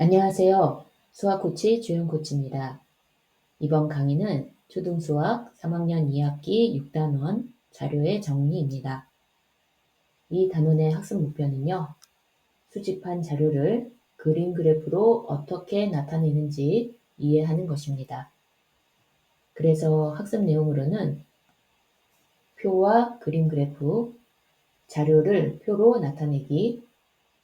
안녕하세요. 수학 코치 주영 코치입니다. 이번 강의는 초등수학 3학년 2학기 6단원 자료의 정리입니다. 이 단원의 학습 목표는요, 수집한 자료를 그림 그래프로 어떻게 나타내는지 이해하는 것입니다. 그래서 학습 내용으로는 표와 그림 그래프, 자료를 표로 나타내기,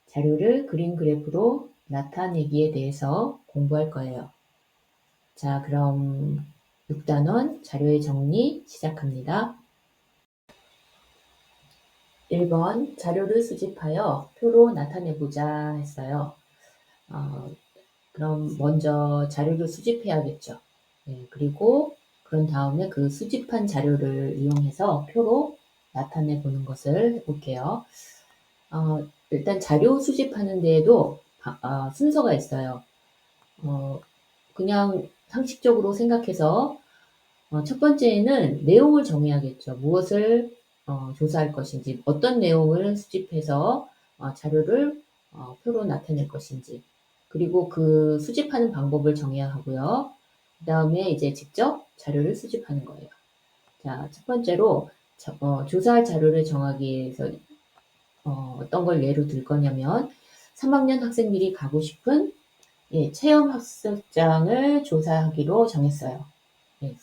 자료를 그림 그래프로 나타내기에 대해서 공부할 거예요. 자, 그럼 6단원 자료의 정리 시작합니다. 1번 자료를 수집하여 표로 나타내보자 했어요. 그럼 먼저 자료를 수집해야겠죠. 네, 그리고 그런 다음에 그 수집한 자료를 이용해서 표로 나타내 보는 것을 해볼게요. 일단 자료 수집하는 데에도 순서가 있어요. 그냥 상식적으로 생각해서 첫 번째는 내용을 정해야겠죠. 무엇을 조사할 것인지, 어떤 내용을 수집해서 자료를 표로 나타낼 것인지, 그리고 그 수집하는 방법을 정해야 하고요. 그 다음에 이제 직접 자료를 수집하는 거예요. 자, 첫 번째로 조사할 자료를 정하기 위해서 어떤 걸 예로 들 거냐면 3학년 학생들이 가고 싶은 체험학습장을 조사하기로 정했어요. 예.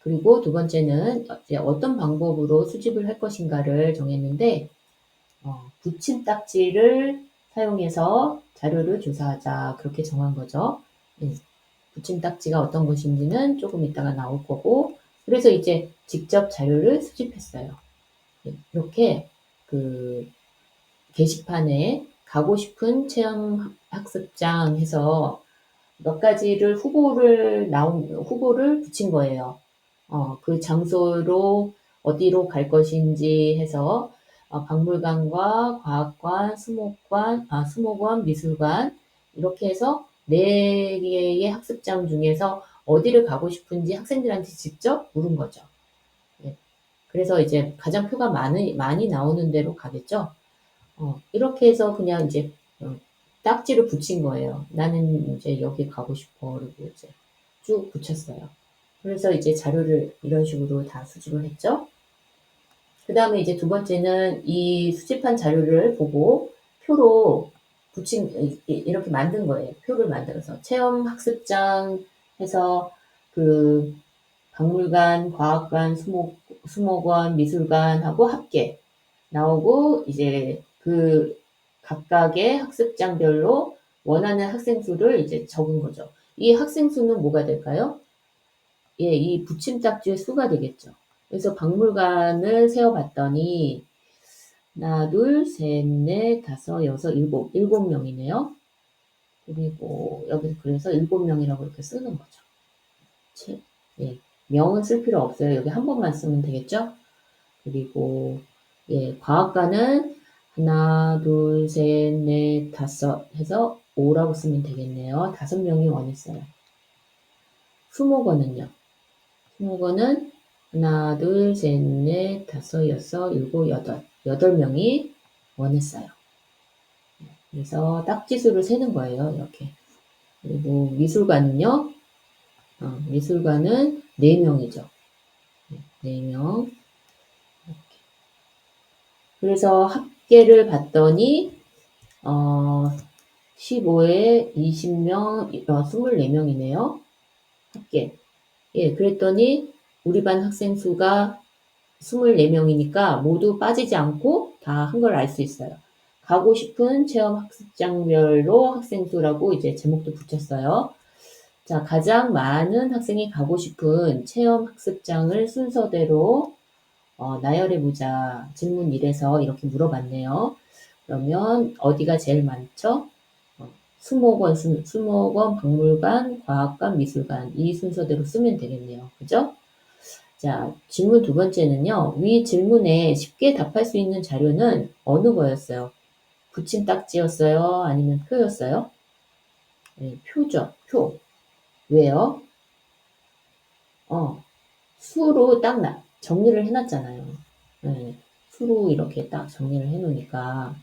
그리고 두 번째는 이제 어떤 방법으로 수집을 할 것인가를 정했는데 붙임딱지를 사용해서 자료를 조사하자 그렇게 정한 거죠. 붙임딱지가 어떤 것인지는 조금 이따가 나올 거고 그래서 이제 직접 자료를 수집했어요. 이렇게 그 게시판에 가고 싶은 체험학습장 해서 몇 가지를 후보를 붙인 거예요. 그 장소로 어디로 갈 것인지 해서 박물관과 과학관, 수목원, 미술관 이렇게 해서 4개의 학습장 중에서 어디를 가고 싶은지 학생들한테 직접 물은 거죠. 네. 그래서 이제 가장 표가 많이 나오는 데로 가겠죠. 이렇게 해서 그냥 이제 딱지를 붙인 거예요. 나는 이제 여기 가고 싶어. 그리고 이제 쭉 붙였어요. 그래서 이제 자료를 이런 식으로 다 수집을 했죠. 그 다음에 이제 두 번째는 이 수집한 자료를 보고 표로 이렇게 만든 거예요. 표를 만들어서. 체험학습장 해서 그 박물관, 과학관, 수목원, 미술관하고 합계 나오고 이제 그 각각의 학습장별로 원하는 학생 수를 이제 적은 거죠. 이 학생 수는 뭐가 될까요? 이 붙임딱지의 수가 되겠죠. 그래서 박물관을 세어봤더니 하나, 둘, 셋, 넷, 다섯, 여섯, 일곱 명이네요. 그리고 여기서 그래서 7명이라고 이렇게 쓰는 거죠. 명은 쓸 필요 없어요. 여기 한 번만 쓰면 되겠죠? 그리고 과학관은 하나, 둘, 셋, 넷, 다섯 해서 5라고 쓰면 되겠네요. 5명이 원했어요. 수목원은요? 수목원은 하나, 둘, 셋, 넷, 다섯, 여섯, 일곱, 여덟. 8명이 원했어요. 그래서 딱지수를 세는 거예요. 이렇게. 그리고 미술관은요? 미술관은 4명이죠. 4명. 그래서 합계를 봤더니 15에 20명, 24명이네요. 합계. 그랬더니 우리 반 학생 수가 24명이니까 모두 빠지지 않고 다 한 걸 알 수 있어요. 가고 싶은 체험 학습장별로 학생 수라고 이제 제목도 붙였어요. 자, 가장 많은 학생이 가고 싶은 체험 학습장을 순서대로 나열해보자. 질문 1에서 이렇게 물어봤네요. 그러면 어디가 제일 많죠? 수목원, 박물관, 과학관, 미술관 이 순서대로 쓰면 되겠네요. 그죠? 자, 질문 두 번째는요. 위 질문에 쉽게 답할 수 있는 자료는 어느 거였어요? 붙임딱지였어요? 아니면 표였어요? 네, 표죠. 표. 왜요? 수로 딱 정리를 해놨잖아요. 네, 수로 이렇게 딱 정리를 해놓으니까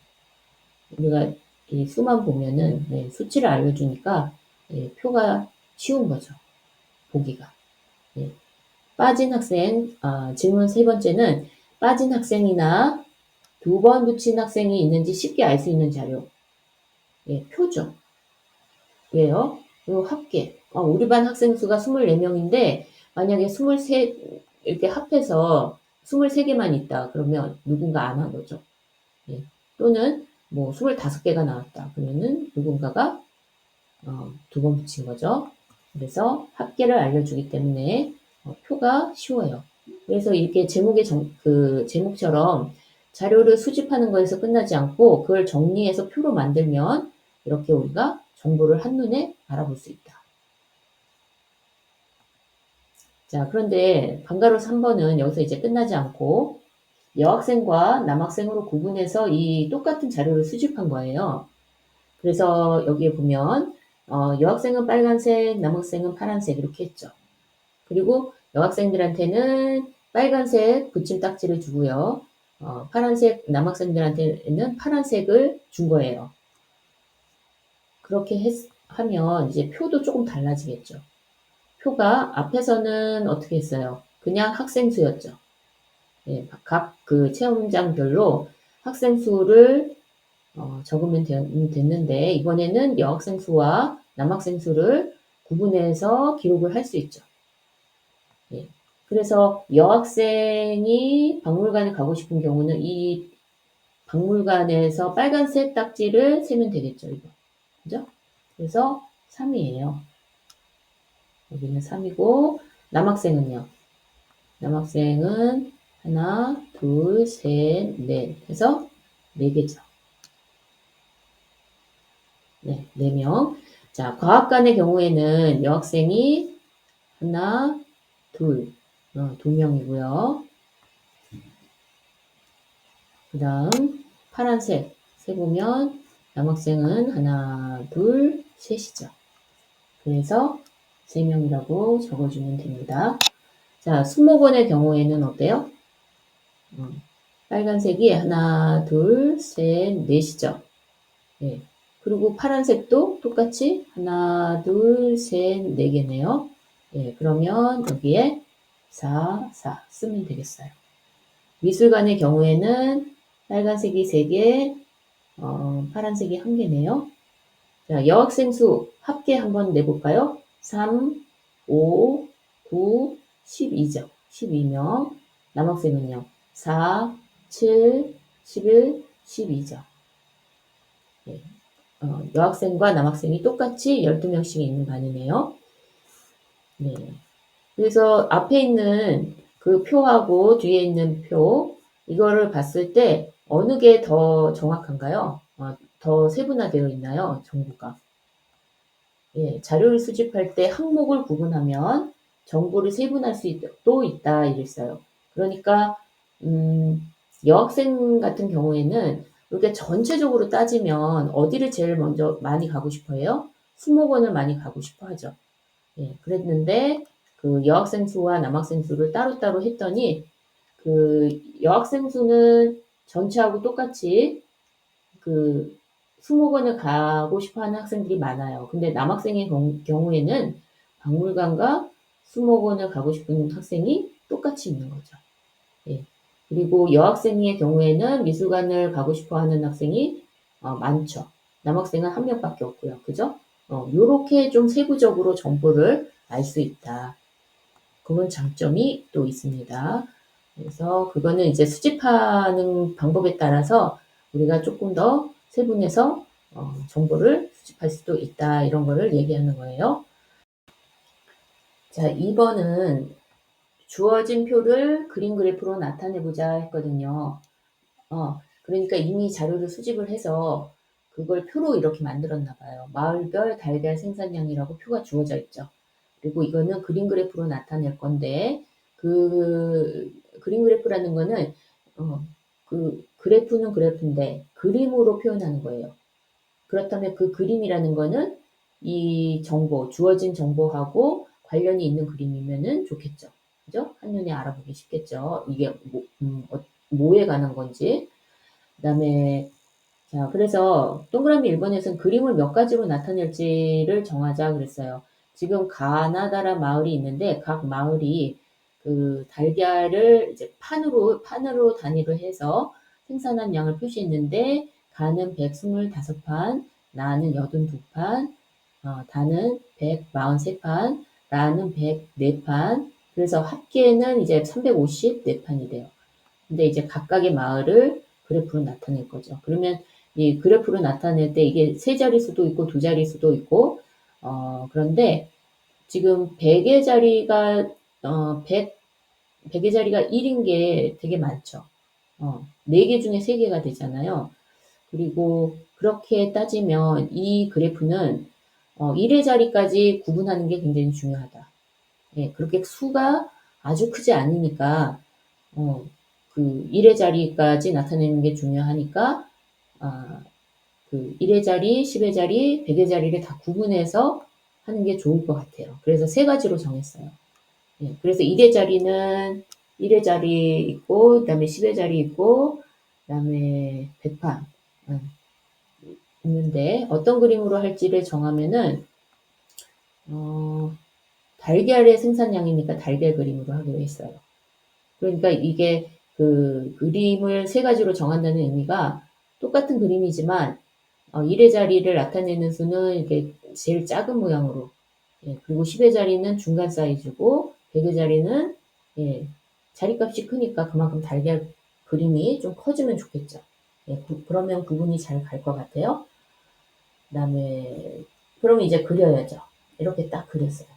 우리가 이 수만 보면은 수치를 알려주니까 표가 쉬운 거죠. 보기가. 빠진 학생, 질문 세 번째는 빠진 학생이나 2번 붙인 학생이 있는지 쉽게 알 수 있는 자료. 표죠. 왜요? 그리고 합계. 우리 반 학생 수가 24명인데 만약에 23 이렇게 합해서 23개만 있다. 그러면 누군가 안 한 거죠. 또는 뭐 25개가 나왔다. 그러면은 누군가가 2번 붙인 거죠. 그래서 합계를 알려주기 때문에 표가 쉬워요. 그래서 이렇게 제목처럼 자료를 수집하는 거에서 끝나지 않고 그걸 정리해서 표로 만들면 이렇게 우리가 정보를 한눈에 알아볼 수 있다. 자, 그런데 방과로 3번은 여기서 이제 끝나지 않고 여학생과 남학생으로 구분해서 이 똑같은 자료를 수집한 거예요. 그래서 여기에 보면 여학생은 빨간색, 남학생은 파란색 이렇게 했죠. 그리고 여학생들한테는 빨간색 붙임딱지를 주고요. 파란색 남학생들한테는 파란색을 준 거예요. 그렇게 하면 이제 표도 조금 달라지겠죠. 표가 앞에서는 어떻게 했어요? 그냥 학생 수였죠. 각 그 체험장별로 학생 수를 적으면 됐는데 이번에는 여학생 수와 남학생 수를 구분해서 기록을 할 수 있죠. 그래서 여학생이 박물관에 가고 싶은 경우는 이 박물관에서 빨간색 딱지를 세면 되겠죠, 이거. 그죠? 그래서 3이에요. 여기는 3이고, 남학생은요? 남학생은 하나, 둘, 셋, 넷 해서 4개죠. 네, 4명. 자, 과학관의 경우에는 여학생이 하나, 둘, 2명이고요. 그 다음 파란색 세보면 남학생은 하나, 둘, 셋이죠. 그래서 3명이라고 적어주면 됩니다. 자, 수목원의 경우에는 어때요? 빨간색이 하나, 둘, 셋, 넷이죠. 그리고 파란색도 똑같이 하나, 둘, 셋, 4개네요. 그러면 여기에 4, 4 쓰면 되겠어요. 미술관의 경우에는 빨간색이 3개, 파란색이 1개네요. 자, 여학생 수 합계 한번 내볼까요? 3, 5, 9, 12죠. 12명. 남학생은요? 4, 7, 11, 12죠. 여학생과 남학생이 똑같이 12명씩 있는 반이네요. 네. 그래서 앞에 있는 그 표하고 뒤에 있는 표, 이거를 봤을 때 어느 게 더 정확한가요? 더 세분화되어 있나요? 정보가. 자료를 수집할 때 항목을 구분하면 정보를 세분할 수도 있다 이랬어요. 그러니까 여학생 같은 경우에는 이렇게 전체적으로 따지면 어디를 제일 먼저 많이 가고 싶어 해요? 수목원을 많이 가고 싶어 하죠. 그랬는데 그 여학생 수와 남학생 수를 따로따로 했더니 그 여학생 수는 전체하고 똑같이 그 수목원을 가고 싶어 하는 학생들이 많아요. 근데 남학생의 경우에는 박물관과 수목원을 가고 싶은 학생이 똑같이 있는 거죠. 그리고 여학생의 경우에는 미술관을 가고 싶어 하는 학생이 많죠. 남학생은 1명밖에 없고요. 그죠? 요렇게 좀 세부적으로 정보를 알 수 있다. 그건 장점이 또 있습니다. 그래서 그거는 이제 수집하는 방법에 따라서 우리가 조금 더 세분해서 정보를 수집할 수도 있다. 이런 거를 얘기하는 거예요. 자, 2번은 주어진 표를 그림 그래프로 나타내보자 했거든요. 그러니까 이미 자료를 수집을 해서 그걸 표로 이렇게 만들었나 봐요. 마을별 달걀 생산량이라고 표가 주어져 있죠. 그리고 이거는 그림 그래프로 나타낼 건데 그 그림 그래프라는 거는 그 그래프는 그래프인데 그림으로 표현하는 거예요. 그렇다면 그 그림이라는 거는 이 정보, 주어진 정보하고 관련이 있는 그림이면은 좋겠죠. 그죠? 한눈에 알아보기 쉽겠죠. 이게 뭐에 관한 건지. 그 다음에 자, 그래서 동그라미 1번에서는 그림을 몇 가지로 나타낼지를 정하자 그랬어요. 지금 가나다라 마을이 있는데 각 마을이 그 달걀을 이제 판으로 단위로 해서 생산한 양을 표시했는데 가는 125판, 나는 82판, 다는 143판, 라는 104판. 그래서 합계는 이제 354판이 돼요. 근데 이제 각각의 마을을 그래프로 나타낼 거죠. 그러면 이 그래프로 나타낼 때 이게 세 자릿수도 있고 두 자릿수도 있고, 그런데 지금 100의 자리가, 100의 자리가 1인 게 되게 많죠. 4개 중에 3개가 되잖아요. 그리고 그렇게 따지면 이 그래프는 1의 자리까지 구분하는 게 굉장히 중요하다. 예, 그렇게 수가 아주 크지 않으니까 그 1의 자리까지 나타내는 게 중요하니까 그 1의 자리, 10의 자리, 100의 자리를 다 구분해서 하는 게 좋을 것 같아요. 그래서 세 가지로 정했어요. 예, 그래서 1의 자리는 1의 자리 있고, 그 다음에 10의 자리 있고, 그 다음에 100판 있는데 어떤 그림으로 할지를 정하면은 달걀의 생산량이니까 달걀 그림으로 하기로 했어요. 그러니까 이게 그 그림을 세 가지로 정한다는 의미가 똑같은 그림이지만 1의 자리를 나타내는 수는 이렇게 제일 작은 모양으로, 예, 그리고 10의 자리는 중간 사이즈고 100의 자리는, 예, 자리값이 크니까 그만큼 달걀 그림이 좀 커지면 좋겠죠. 예, 그러면 구분이 잘 갈 것 같아요. 그다음에 그럼 이제 그려야죠. 이렇게 딱 그렸어요.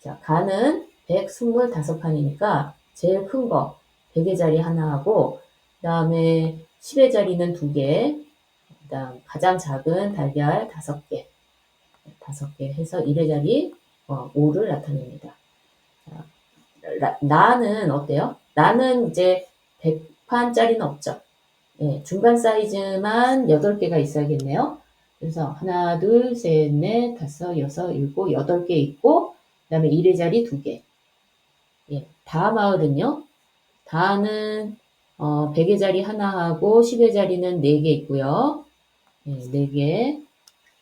자, 가는 125판이니까 제일 큰 거 100의 자리 하나 하고, 그 다음에 10의 자리는 2개, 그 다음 가장 작은 달걀 5개, 5개 해서 1의 자리 5를 나타냅니다. 자, 나는 어때요? 나는 이제 100판짜리는 없죠. 예, 중간 사이즈만 8개가 있어야겠네요. 그래서 하나, 둘, 셋, 넷, 다섯, 여섯, 일곱, 8개 있고, 그 다음에 1의 자리 2개. 예, 다 마을은요. 다는 100의 자리 하나 하고 10의 자리는 4개 있고요. 예, 4개.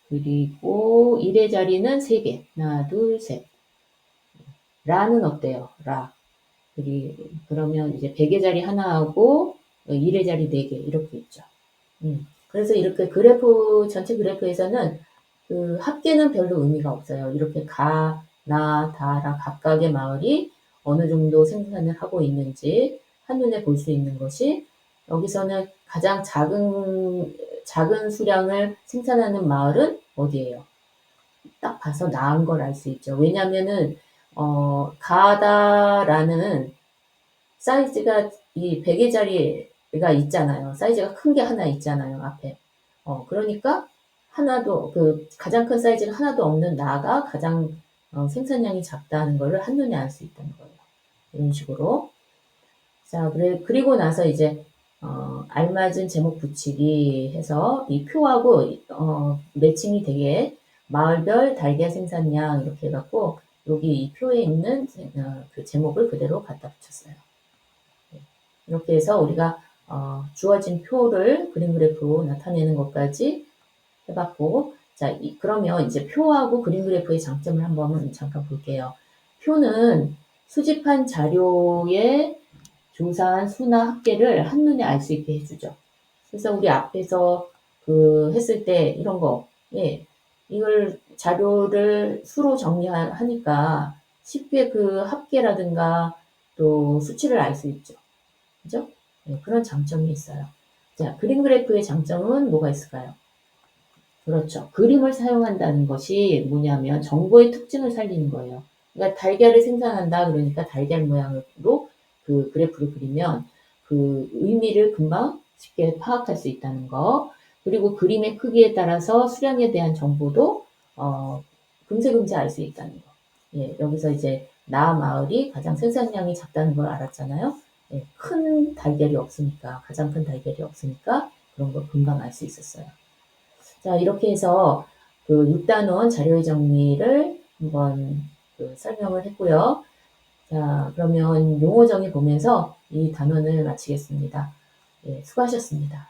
그리고 1의 자리는 3개. 하나, 둘, 셋. 라는 어때요? 라. 그러면 이제 100의 자리 하나 하고 1의 자리 4개 이렇게 있죠. 그래서 이렇게 그래프, 전체 그래프에서는 그 합계는 별로 의미가 없어요. 이렇게 가, 나, 다라 각각의 마을이 어느 정도 생산을 하고 있는지 한눈에 볼 수 있는 것이, 여기서는 가장 작은 수량을 생산하는 마을은 어디예요? 딱 봐서 나은 걸 알 수 있죠. 왜냐면은, 가다라는 사이즈가 이 100의 자리가 있잖아요. 사이즈가 큰 게 하나 있잖아요, 앞에. 그러니까 하나도, 그 가장 큰 사이즈가 하나도 없는 나가 가장 생산량이 작다는 것을 한눈에 알 수 있다는 거예요. 이런 식으로. 자, 그리고 나서 이제 알맞은 제목 붙이기 해서 이 표하고 매칭이 되게 마을별 달걀 생산량 이렇게 해갖고 여기 이 표에 있는 그 제목을 그대로 갖다 붙였어요. 이렇게 해서 우리가 주어진 표를 그림 그래프로 나타내는 것까지 해봤고, 자, 그러면 이제 표하고 그림 그래프의 장점을 한번 잠깐 볼게요. 표는 수집한 자료의 조사한 수나 합계를 한눈에 알 수 있게 해주죠. 그래서 우리 앞에서 그 했을 때 이런 거, 예, 이걸 자료를 수로 정리하니까 쉽게 그 합계라든가 또 수치를 알 수 있죠. 그죠? 네, 그런 장점이 있어요. 자, 그림 그래프의 장점은 뭐가 있을까요? 그렇죠. 그림을 사용한다는 것이 뭐냐면 정보의 특징을 살리는 거예요. 그러니까 달걀을 생산한다 그러니까 달걀 모양으로 그 그래프를 그리면 그 의미를 금방 쉽게 파악할 수 있다는 거. 그리고 그림의 크기에 따라서 수량에 대한 정보도 금세금세 알 수 있다는 거. 예, 여기서 이제 나 마을이 가장 생산량이 작다는 걸 알았잖아요. 예, 큰 달걀이 없으니까, 가장 큰 달걀이 없으니까 그런 걸 금방 알 수 있었어요. 자, 이렇게 해서 그 6단원 자료의 정리를 한번 설명을 했고요. 자, 그러면 용어 정의 보면서 이 단원을 마치겠습니다. 예, 수고하셨습니다.